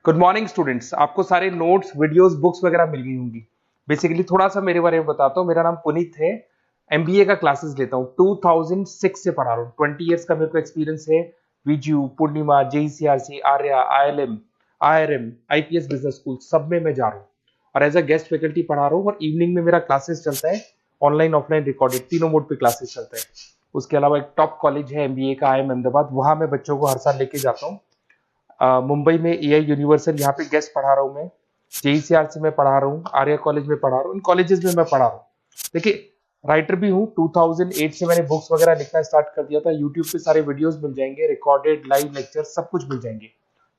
Good morning students. आपको सारे notes videos books वगैरह मिल गई होंगी। बेसिकली थोड़ा सा मेरे बारे में बताता हूँ। मेरा नाम पुनीत है। एमबीए का क्लासेस लेता हूँ। 2006 से पढ़ा रहा हूँ। 20 इयर्स का मेरे को एक्सपीरियंस है। वीजू, Poornima, JECRC, Arya, ILM, IRM, IPS business school सब में मैं जा रहा हूँ और एज अ गेस्ट फैकल्टी पढ़ा रहा हूँ। और इवनिंग में मेरा क्लासेस चलता है, ऑनलाइन ऑफलाइन रिकॉर्डेड, तीनों मोड पे क्लासेस चलता है। उसके अलावा एक टॉप कॉलेज है एमबीए का, आईएम अहमदाबाद, वहां मैं बच्चों को हर साल लेके जाता हूँ। मुंबई में एआई यूनिवर्सल, यहाँ पे गेस्ट पढ़ा रहा हूँ मैं। जेईसीआरसी में पढ़ा रहा हूँ, आर्या कॉलेज में पढ़ा रहा हूँ। इन कॉलेजेस में मैं पढ़ा रहा हूँ। देखिए, राइटर भी हूँ। 2008 से मैंने बुक्स वगैरह लिखना स्टार्ट कर दिया था। यूट्यूब पे सारे वीडियोस मिल जाएंगे, रिकॉर्डेड लाइव लेक्चर सब कुछ मिल जाएंगे।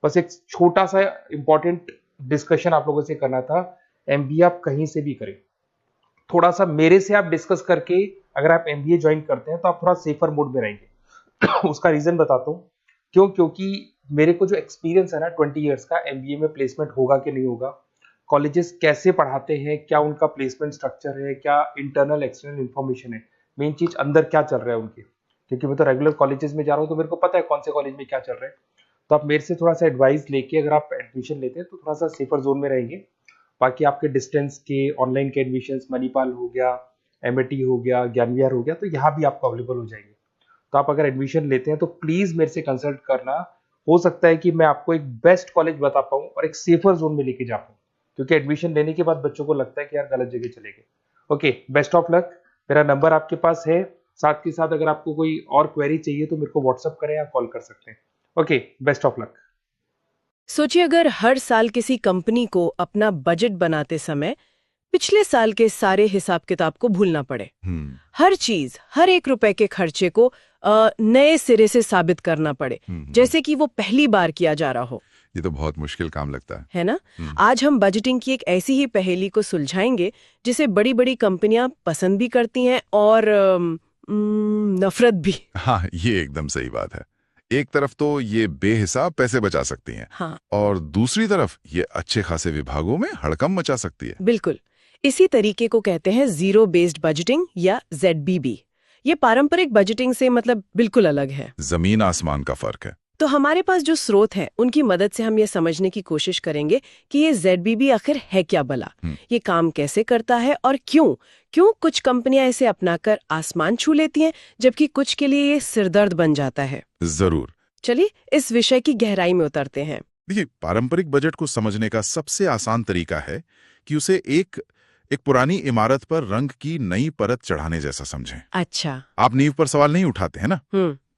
बस एक छोटा सा इंपॉर्टेंट डिस्कशन आप लोगों से करना था। एमबीए आप कहीं से भी करें, थोड़ा सा मेरे से आप डिस्कस करके अगर आप एमबीए ज्वाइन करते हैं तो आप थोड़ा सेफर मोड में रहेंगे। उसका रीजन बताता हूँ क्यों। क्योंकि मेरे को जो एक्सपीरियंस है ना 20 इयर्स का, एमबीए में प्लेसमेंट होगा कि नहीं होगा, कॉलेजेस कैसे पढ़ाते हैं, क्या उनका प्लेसमेंट स्ट्रक्चर है, क्या इंटरनल एक्सटर्नल इन्फॉर्मेशन है, मेन चीज अंदर क्या चल रहा है उनके। क्योंकि मैं तो रेगुलर कॉलेजेस में जा रहा हूँ तो मेरे को पता है कौन से कॉलेज में क्या चल रहा है। तो आप मेरे से थोड़ा सा एडवाइस लेके अगर आप एडमिशन लेते हैं तो थोड़ा सा सेफर जोन में रहेंगे। बाकी आपके डिस्टेंस के ऑनलाइन के एडमिशन, मणिपाल हो गया, एमएटी हो गया, ज्ञान विहार हो गया, तो यहाँ भी आपको अवेलेबल हो जाएंगे। तो आप अगर एडमिशन लेते हैं तो प्लीज मेरे से कंसल्ट करना। हो सकता है कि मैं आपको एक बेस्ट कॉलेज बता पाऊं और एक सेफर जोन में लेके जा पाऊं। क्योंकि एडमिशन लेने के बाद बच्चों को लगता है कि यार गलत जगह चले गए। Okay, best of luck. मेरा नंबर आपके पास है। साथ के साथ अगर आपको कोई और क्वेरी चाहिए तो मेरे को व्हाट्सअप करें या कॉल कर सकते हैं। Okay, best of luck. सोचिए अगर हर साल किसी कंपनी को अपना बजट बनाते समय पिछले साल के सारे हिसाब किताब को भूलना पड़े। हर चीज, हर एक रुपए के खर्चे को नए सिरे से साबित करना पड़े, जैसे कि वो पहली बार किया जा रहा हो। ये तो बहुत मुश्किल काम लगता है ना? आज हम बजटिंग की एक ऐसी ही पहेली को सुलझाएंगे जिसे बड़ी बड़ी कंपनियां पसंद भी करती हैं और नफरत भी। हाँ, ये एकदम सही बात है। एक तरफ तो ये बेहिसाब पैसे बचा सकती हैं, हाँ, और दूसरी तरफ ये अच्छे खासे विभागों में हड़कंप मचा सकती है। बिल्कुल। इसी तरीके को कहते हैं जीरो बेस्ड बजटिंग या ZBB। ये पारंपरिक बजटिंग से मतलब बिल्कुल अलग है। जमीन आसमान का फर्क है। तो हमारे पास जो स्रोत है उनकी मदद से हम ये समझने की कोशिश करेंगे कि ये ZBB आखिर है क्या भला, ये काम कैसे करता है और क्यों क्यों कुछ कंपनियां इसे अपनाकर आसमान छू लेती हैं जबकि कुछ के लिए ये सिरदर्द बन जाता है। जरूर। चलिए इस विषय की गहराई में उतरते हैं। देखिए, पारंपरिक बजट को समझने का सबसे आसान तरीका है कि उसे एक पुरानी इमारत पर रंग की नई परत चढ़ाने जैसा समझें। अच्छा। आप नींव पर सवाल नहीं उठाते हैं ना,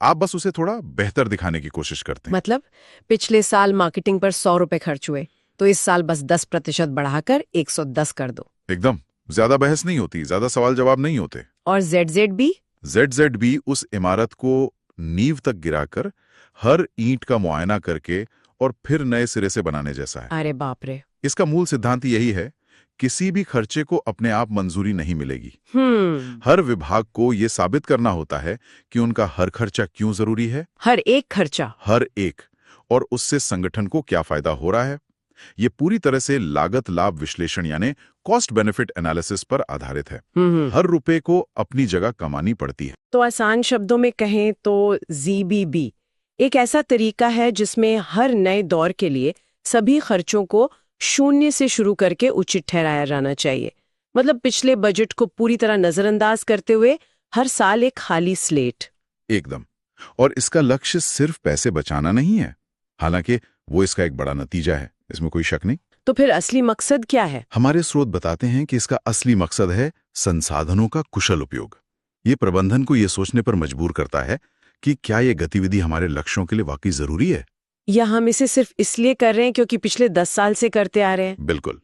आप बस उसे थोड़ा बेहतर दिखाने की कोशिश करते हैं। मतलब पिछले साल मार्केटिंग पर 100 रुपए खर्च हुए तो इस साल बस 10% बढ़ाकर 110 कर दो। एकदम। ज्यादा बहस नहीं होती, ज्यादा सवाल जवाब नहीं होते। और ZZB? ZZB उस इमारत को नींव तक गिराकर हर ईंट का मुआयना करके और फिर नए सिरे से बनाने जैसा है। अरे बाप रे। इसका मूल सिद्धांत यही है, किसी भी खर्चे को अपने आप मंजूरी नहीं मिलेगी। हर विभाग को ये साबित करना होता है कि उनका हर खर्चा क्यों जरूरी है। हर एक खर्चा? हर एक। और उससे संगठन को क्या फायदा हो रहा है। ये पूरी तरह से लागत लाभ विश्लेषण यानी कॉस्ट बेनिफिट एनालिसिस पर आधारित है। हर रुपए को अपनी जगह कमानी पड़ती है। तो आसान शब्दों में कहें तो ZBB एक ऐसा तरीका है जिसमें हर नए दौर के लिए सभी खर्चों को शून्य से शुरू करके उचित ठहराया जाना चाहिए। मतलब पिछले बजट को पूरी तरह नजरअंदाज करते हुए हर साल एक खाली स्लेट। एकदम। और इसका लक्ष्य सिर्फ पैसे बचाना नहीं है, हालांकि वो इसका एक बड़ा नतीजा है, इसमें कोई शक नहीं। तो फिर असली मकसद क्या है? हमारे स्रोत बताते हैं कि इसका असली मकसद है संसाधनों का कुशल उपयोग। ये प्रबंधन को ये सोचने पर मजबूर करता है कि क्या ये गतिविधि हमारे लक्ष्यों के लिए वाकई जरूरी है, या हम इसे सिर्फ इसलिए कर रहे हैं क्योंकि पिछले 10 साल से करते आ रहे हैं। बिल्कुल।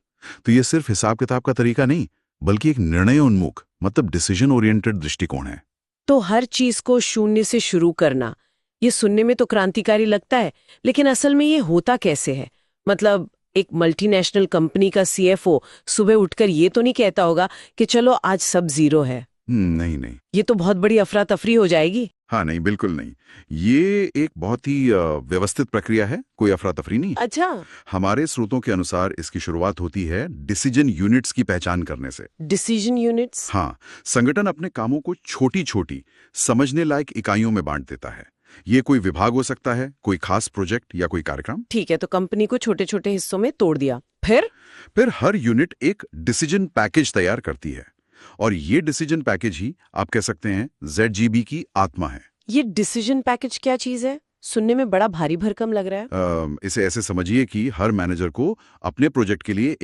तो ये सिर्फ हिसाब किताब का तरीका नहीं, बल्कि एक निर्णय उन्मुख मतलब डिसीजन ओरिएंटेड दृष्टिकोण है। तो हर चीज को शून्य से शुरू करना, ये सुनने में तो क्रांतिकारी लगता है, लेकिन असल में ये होता कैसे है? मतलब एक मल्टीनेशनल कंपनी का CFO सुबह उठकर ये तो नहीं कहता होगा कि चलो आज सब जीरो है। नहीं नहीं, ये तो बहुत बड़ी अफरा तफरी हो जाएगी। हाँ नहीं, बिल्कुल नहीं। ये एक बहुत ही व्यवस्थित प्रक्रिया है, कोई अफरा तफरी नहीं। अच्छा। हमारे स्रोतों के अनुसार इसकी शुरुआत होती है डिसीजन यूनिट्स की पहचान करने से। Decision units? हाँ, संगठन अपने कामों को छोटी छोटी समझने लायक इकाइयों में बांट देता है। ये कोई विभाग हो सकता है, कोई खास प्रोजेक्ट या कोई कार्यक्रम। ठीक है, तो कंपनी को छोटे छोटे हिस्सों में तोड़ दिया। फिर हर यूनिट एक डिसीजन पैकेज तैयार करती है, और ये डिसीजन पैकेज ही आप कह सकते हैं ZGB की आत्मा है। ये डिसीजन पैकेज क्या चीज है? सुनने में बड़ा भारी भरकम लग रहा है। इसे ऐसे समझिए कि हर मैनेजर को अपने प्रोजेक्ट के लिए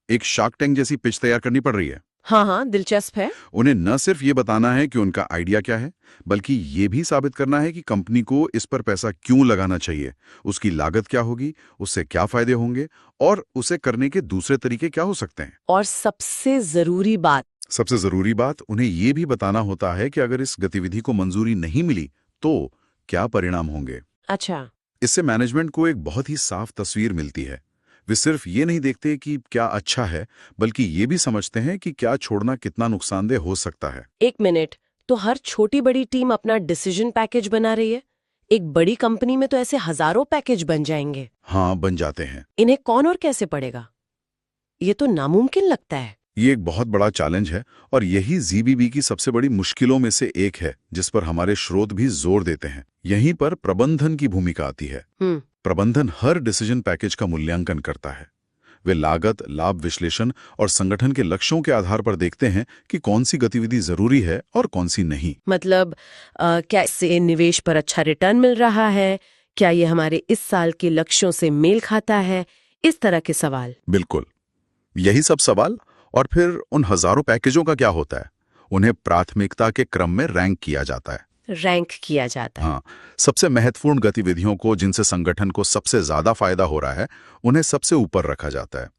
एक शार्क टैंक जैसी पिच तैयार करनी पड़ रही है। हाँ हाँ, दिलचस्प है। उन्हें न सिर्फ ये बताना है कि उनका आइडिया क्या है, बल्कि ये भी साबित करना है कि कंपनी को इस पर पैसा क्यों लगाना चाहिए, उसकी लागत क्या होगी, उससे क्या फायदे होंगे, और उसे करने के दूसरे तरीके क्या हो सकते हैं। और सबसे जरूरी बात, उन्हें ये भी बताना होता है कि अगर इस गतिविधि को मंजूरी नहीं मिली तो क्या परिणाम होंगे। अच्छा। इससे मैनेजमेंट को एक बहुत ही साफ तस्वीर मिलती है। वे सिर्फ ये नहीं देखते कि क्या अच्छा है, बल्कि ये भी समझते हैं कि क्या छोड़ना कितना नुकसानदेह हो सकता है। एक मिनट, तो हर छोटी बड़ी टीम अपना डिसीजन पैकेज बना रही है? एक बड़ी कंपनी में तो ऐसे हजारों पैकेज बन जाएंगे। हाँ, बन जाते हैं। इन्हें कौन और कैसे पढ़ेगा? ये तो नामुमकिन लगता है। ये एक बहुत बड़ा चैलेंज है, और यही ZBB की सबसे बड़ी मुश्किलों में से एक है, जिस पर हमारे स्रोत भी जोर देते हैं। यहीं पर प्रबंधन की भूमिका आती है। प्रबंधन हर डिसीजन पैकेज का मूल्यांकन करता है। वे लागत, लाभ विश्लेषण और संगठन के लक्ष्यों के आधार पर देखते हैं कि कौन सी गतिविधि जरूरी है और कौन सी नहीं। मतलब क्या इससे निवेश पर अच्छा रिटर्न मिल रहा है? क्या ये हमारे इस साल के लक्ष्यों से मेल खाता है? इस तरह के सवाल। बिल्कुल, यही सब सवाल। और फिर उन हजारों पैकेजों का क्या होता है? उन्हें प्राथमिकता के क्रम में रैंक किया जाता है। हाँ, सबसे महत्वपूर्ण गतिविधियों को, जिनसे संगठन को सबसे ज्यादा फायदा हो रहा है, उन्हें सबसे ऊपर रखा जाता है,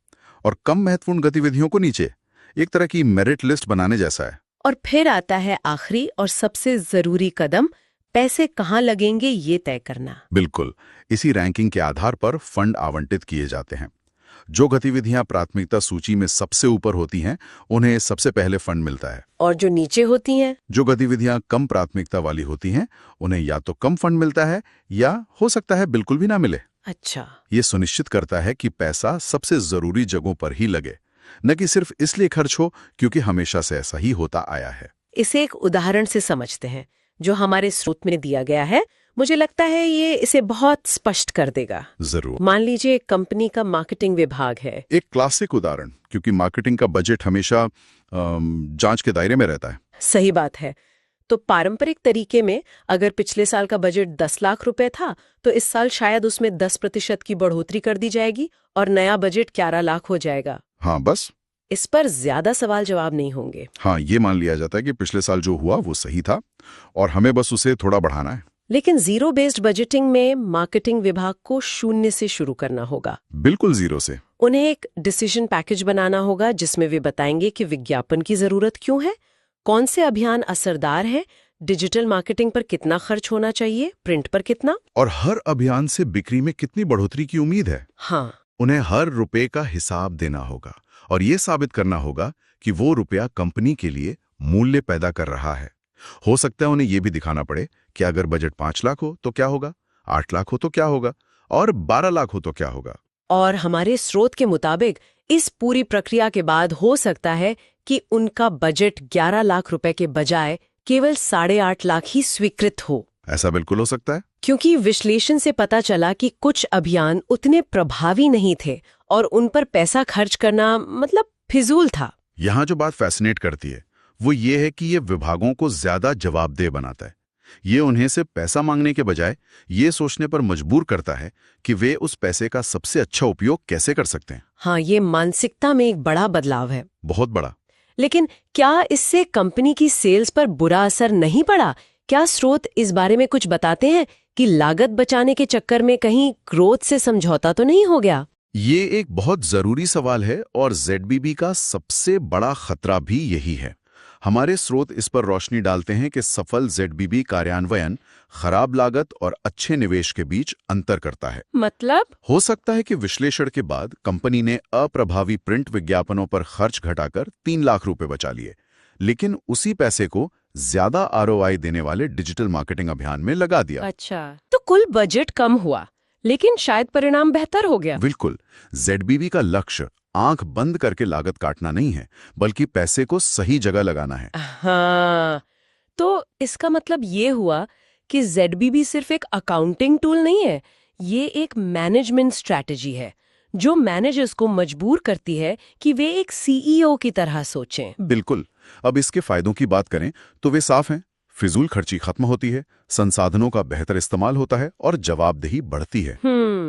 और कम महत्वपूर्ण गतिविधियों को नीचे। एक तरह की मेरिट लिस्ट बनाने जैसा है। और फिर आता है आखिरी और सबसे जरूरी कदम, पैसे कहाँ लगेंगे ये तय करना। बिल्कुल, इसी रैंकिंग के आधार पर फंड आवंटित किए जाते हैं। जो गतिविधियां प्राथमिकता सूची में सबसे ऊपर होती हैं, उन्हें सबसे पहले फंड मिलता है। और जो नीचे होती हैं, जो गतिविधियां कम प्राथमिकता वाली होती हैं, उन्हें या तो कम फंड मिलता है, या हो सकता है बिल्कुल भी ना मिले। अच्छा। ये सुनिश्चित करता है कि पैसा सबसे जरूरी जगहों पर ही लगे, न कि सिर्फ इसलिए खर्च हो क्योंकि हमेशा से ऐसा ही होता आया है। इसे एक उदाहरण से समझते हैं, जो हमारे स्रोत में दिया गया है। मुझे लगता है ये इसे बहुत स्पष्ट कर देगा। जरूर। मान लीजिए एक कंपनी का मार्केटिंग विभाग है। एक क्लासिक उदाहरण, क्योंकि मार्केटिंग का बजट हमेशा जांच के दायरे में रहता है। सही बात है। तो पारंपरिक तरीके में अगर पिछले साल का बजट 10 लाख रुपए था, तो इस साल शायद उसमें 10% की बढ़ोतरी कर दी जाएगी और नया बजट 11 लाख हो जाएगा। हाँ, बस इस पर ज्यादा सवाल जवाब नहीं होंगे। हाँ, ये मान लिया जाता है कि पिछले साल जो हुआ वो सही था, और हमें बस उसे थोड़ा बढ़ाना है। लेकिन जीरो बेस्ड बजटिंग में मार्केटिंग विभाग को 0 से शुरू करना होगा। बिल्कुल जीरो से। उन्हें एक डिसीजन पैकेज बनाना होगा, जिसमें वे बताएंगे कि विज्ञापन की जरूरत क्यों है, कौन से अभियान असरदार हैं, डिजिटल मार्केटिंग पर कितना खर्च होना चाहिए, प्रिंट पर कितना, और हर अभियान से बिक्री में कितनी बढ़ोतरी की उम्मीद है। हाँ, उन्हें हर रुपए का हिसाब देना होगा, और ये साबित करना होगा कि वो रुपया कंपनी के लिए मूल्य पैदा कर रहा है। हो सकता है उन्हें यह भी दिखाना पड़े कि अगर बजट 5 लाख हो तो क्या होगा, 8 लाख हो तो क्या होगा, और 12 लाख हो तो क्या होगा। और हमारे स्रोत के मुताबिक इस पूरी प्रक्रिया के बाद हो सकता है कि उनका बजट 11 लाख रुपए के बजाय केवल 8.5 लाख ही स्वीकृत हो। ऐसा बिल्कुल हो सकता है, क्योंकि विश्लेषण से पता चला कि कुछ अभियान उतने प्रभावी नहीं थे और उन पर पैसा खर्च करना मतलब फिजूल था। यहाँ जो बात फैसिनेट करती है वो ये है कि ये विभागों को ज्यादा जवाबदेह बनाता है। ये उन्हें से पैसा मांगने के बजाय ये सोचने पर मजबूर करता है कि वे उस पैसे का सबसे अच्छा उपयोग कैसे कर सकते हैं। हाँ, ये मानसिकता में एक बड़ा बदलाव है, बहुत बड़ा। लेकिन क्या इससे कंपनी की सेल्स पर बुरा असर नहीं पड़ा? क्या स्रोत इस बारे में कुछ बताते हैं कि लागत बचाने के चक्कर में कहीं ग्रोथ से समझौता तो नहीं हो गया? ये एक बहुत जरूरी सवाल है, और ZBB का सबसे बड़ा खतरा भी यही है। हमारे स्रोत इस पर रोशनी डालते हैं कि सफल ZBB कार्यान्वयन खराब लागत और अच्छे निवेश के बीच अंतर करता है। मतलब हो सकता है कि विश्लेषण के बाद कंपनी ने अप्रभावी प्रिंट विज्ञापनों पर खर्च घटाकर 3 लाख रुपए बचा लिए, लेकिन उसी पैसे को ज्यादा ROI देने वाले डिजिटल मार्केटिंग अभियान में लगा दिया। अच्छा, तो कुल बजट कम हुआ, लेकिन शायद परिणाम बेहतर हो गया। बिल्कुल। ZBB का लक्ष्य आंख बंद करके लागत काटना नहीं है, बल्कि पैसे को सही जगह लगाना है। हाँ, तो इसका मतलब ये हुआ कि ZBB सिर्फ एक अकाउंटिंग टूल नहीं है, ये एक मैनेजमेंट स्ट्रैटेजी है जो मैनेजर्स को मजबूर करती है कि वे एक CEO की तरह सोचें। बिल्कुल। अब इसके फायदों की बात करें तो वे साफ हैं। फिजूल खर्ची खत्म होती है, संसाधनों का बेहतर इस्तेमाल होता है और जवाबदेही बढ़ती है।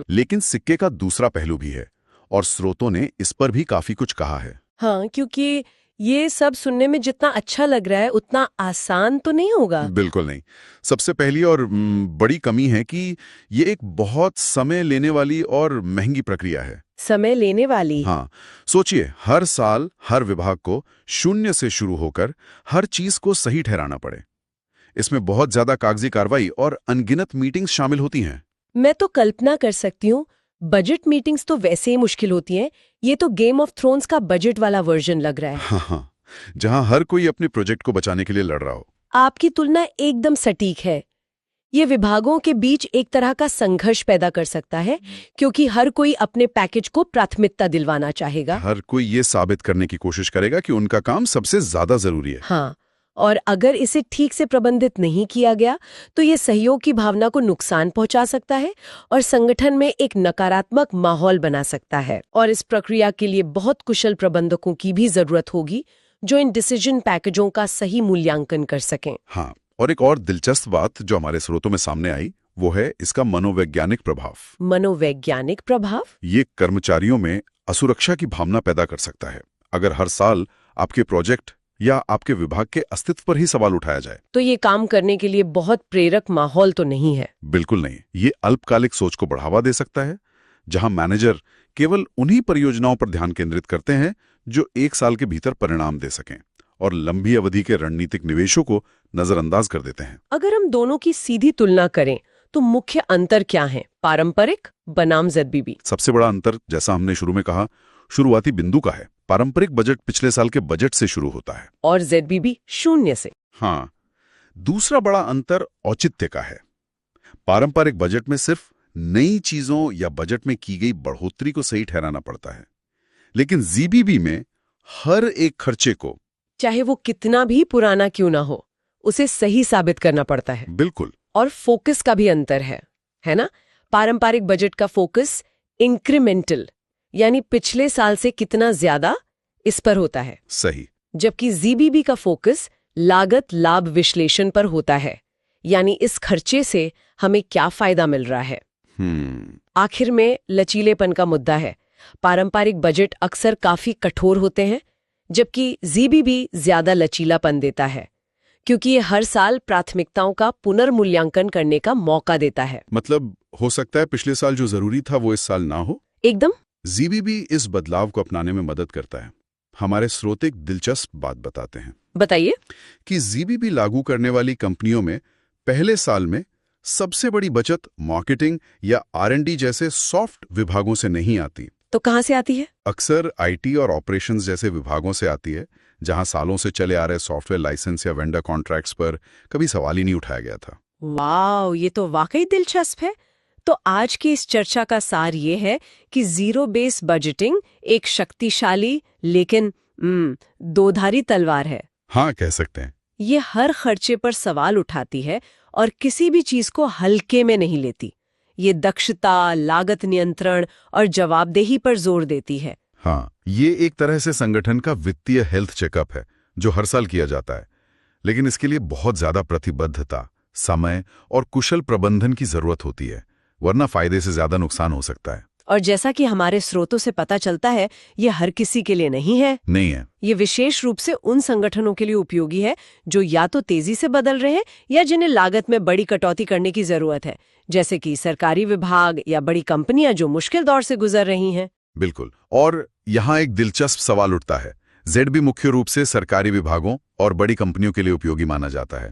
लेकिन सिक्के का दूसरा पहलू भी है और स्रोतों ने इस पर भी काफी कुछ कहा है। हाँ, क्योंकि ये सब सुनने में जितना अच्छा लग रहा है उतना आसान तो नहीं होगा। बिल्कुल नहीं। सबसे पहली और बड़ी कमी है कि ये एक बहुत समय लेने वाली और महंगी प्रक्रिया है। समय लेने वाली? हाँ, सोचिए, हर साल हर विभाग को शून्य से शुरू होकर हर चीज को सही ठहराना पड़े। इसमें बहुत ज्यादा कागजी कार्रवाई और अनगिनत मीटिंग्स शामिल होती हैं। मैं तो कल्पना कर सकती हूँ, बजट मीटिंग्स तो वैसे ही मुश्किल होती हैं। ये तो गेम ऑफ थ्रोन्स का बजट वाला वर्जन लग रहा है। हाँ, जहां हर कोई अपने प्रोजेक्ट को बचाने के लिए लड़ रहा हो। आपकी तुलना एकदम सटीक है। ये विभागों के बीच एक तरह का संघर्ष पैदा कर सकता है, क्योंकि हर कोई अपने पैकेज को प्राथमिकता दिलवाना चाहेगा। हर कोई ये साबित करने की कोशिश करेगा कि उनका काम सबसे ज्यादा जरूरी है। हाँ, और अगर इसे ठीक से प्रबंधित नहीं किया गया तो ये सहयोग की भावना को नुकसान पहुंचा सकता है और संगठन में एक नकारात्मक माहौल बना सकता है। और इस प्रक्रिया के लिए बहुत कुशल प्रबंधकों की भी जरूरत होगी जो इन डिसीजन पैकेजों का सही मूल्यांकन कर सकें। हाँ, और एक और दिलचस्प बात जो हमारे स्रोतों में सामने आई वो है इसका मनोवैज्ञानिक प्रभाव। मनोवैज्ञानिक प्रभाव? ये कर्मचारियों में असुरक्षा की भावना पैदा कर सकता है। अगर हर साल आपके प्रोजेक्ट या आपके विभाग के अस्तित्व पर ही सवाल उठाया जाए तो ये काम करने के लिए बहुत प्रेरक माहौल तो नहीं है। बिल्कुल नहीं। ये अल्पकालिक सोच को बढ़ावा दे सकता है, जहां मैनेजर केवल उन्हीं परियोजनाओं पर ध्यान केंद्रित करते हैं जो एक साल के भीतर परिणाम दे सकें और लंबी अवधि के रणनीतिक निवेशों को नजरअंदाज कर देते हैं। अगर हम दोनों की सीधी तुलना करें तो मुख्य अंतर क्या है, पारंपरिक बनाम ZBB? सबसे बड़ा अंतर, जैसा हमने शुरू में कहा, शुरुआती बिंदु का है। पारंपरिक बजट पिछले साल के बजट से शुरू होता है और ZBB शून्य से। हाँ, दूसरा बड़ा अंतर औचित्य का है। पारंपरिक बजट में सिर्फ नई चीजों या बजट में की गई बढ़ोतरी को सही ठहराना पड़ता है, लेकिन ZBB में हर एक खर्चे को, चाहे वो कितना भी पुराना क्यों ना हो, उसे सही साबित करना पड़ता है। बिल्कुल। और फोकस का भी अंतर है ना? पारंपरिक बजट का फोकस इंक्रीमेंटल, यानी पिछले साल से कितना ज्यादा, इस पर होता है। सही। जबकि ZBB का फोकस लागत लाभ विश्लेषण पर होता है, यानी इस खर्चे से हमें क्या फायदा मिल रहा है। आखिर में लचीलेपन का मुद्दा है। पारंपरिक बजट अक्सर काफी कठोर होते हैं, जबकि ZBB ज्यादा लचीलापन देता है, क्योंकि ये हर साल प्राथमिकताओं का पुनर्मूल्यांकन करने का मौका देता है। मतलब हो सकता है पिछले साल जो जरूरी था वो इस साल ना हो। एकदम। ZBB इस बदलाव को अपनाने में मदद करता है। हमारे स्रोत एक दिलचस्प बात बताते हैं। बताइए। कि ZBB लागू करने वाली कंपनियों में पहले साल में सबसे बड़ी बचत मार्केटिंग या R&D जैसे सॉफ्ट विभागों से नहीं आती। तो कहां से आती है? अक्सर IT और ऑपरेशंस जैसे विभागों से आती है, जहां सालों से चले आ रहे सॉफ्टवेयर लाइसेंस या वेंडर कॉन्ट्रैक्ट्स पर कभी सवाल ही नहीं उठाया गया था। वाह, ये तो वाकई दिलचस्प है। तो आज की इस चर्चा का सार ये है कि जीरो बेस बजटिंग एक शक्तिशाली लेकिन दोधारी तलवार है। हाँ, कह सकते हैं। ये हर खर्चे पर सवाल उठाती है और किसी भी चीज को हल्के में नहीं लेती। ये दक्षता, लागत नियंत्रण और जवाबदेही पर जोर देती है। हाँ, ये एक तरह से संगठन का वित्तीय हेल्थ चेकअप है जो हर साल किया जाता है, लेकिन इसके लिए बहुत ज्यादा प्रतिबद्धता, समय और कुशल प्रबंधन की जरूरत होती है, वरना फायदे से ज्यादा नुकसान हो सकता है। और जैसा कि हमारे स्रोतों से पता चलता है, ये हर किसी के लिए नहीं है। ये विशेष रूप से उन संगठनों के लिए उपयोगी है जो या तो तेजी से बदल रहे हैं या जिन्हें लागत में बड़ी कटौती करने की जरूरत है, जैसे कि सरकारी विभाग या बड़ी कंपनियां जो मुश्किल दौर से गुजर रही हैं। बिल्कुल। और यहाँ एक दिलचस्प सवाल उठता है। ZBB मुख्य रूप से सरकारी विभागों और बड़ी कंपनियों के लिए उपयोगी माना जाता है,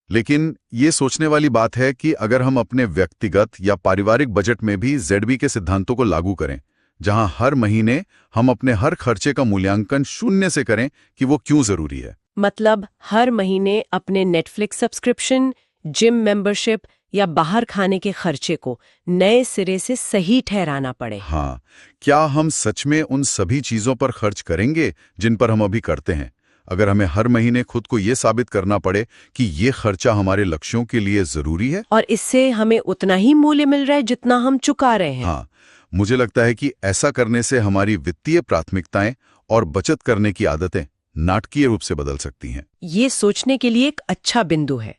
लेकिन ये सोचने वाली बात है कि अगर हम अपने व्यक्तिगत या पारिवारिक बजट में भी ZBB के सिद्धांतों को लागू करें, जहां हर महीने हम अपने हर खर्चे का मूल्यांकन शून्य से करें कि वो क्यों जरूरी है। मतलब हर महीने अपने नेटफ्लिक्स सब्सक्रिप्शन, जिम मेंबरशिप या बाहर खाने के खर्चे को नए सिरे से सही ठहराना पड़े। हाँ, क्या हम सच में उन सभी चीजों पर खर्च करेंगे जिन पर हम अभी करते हैं? अगर हमें हर महीने खुद को ये साबित करना पड़े कि ये खर्चा हमारे लक्ष्यों के लिए जरूरी है और इससे हमें उतना ही मूल्य मिल रहा है जितना हम चुका रहे हैं। हाँ, मुझे लगता है कि ऐसा करने से हमारी वित्तीय प्राथमिकताएं और बचत करने की आदतें नाटकीय रूप से बदल सकती हैं। ये सोचने के लिए एक अच्छा बिंदु है।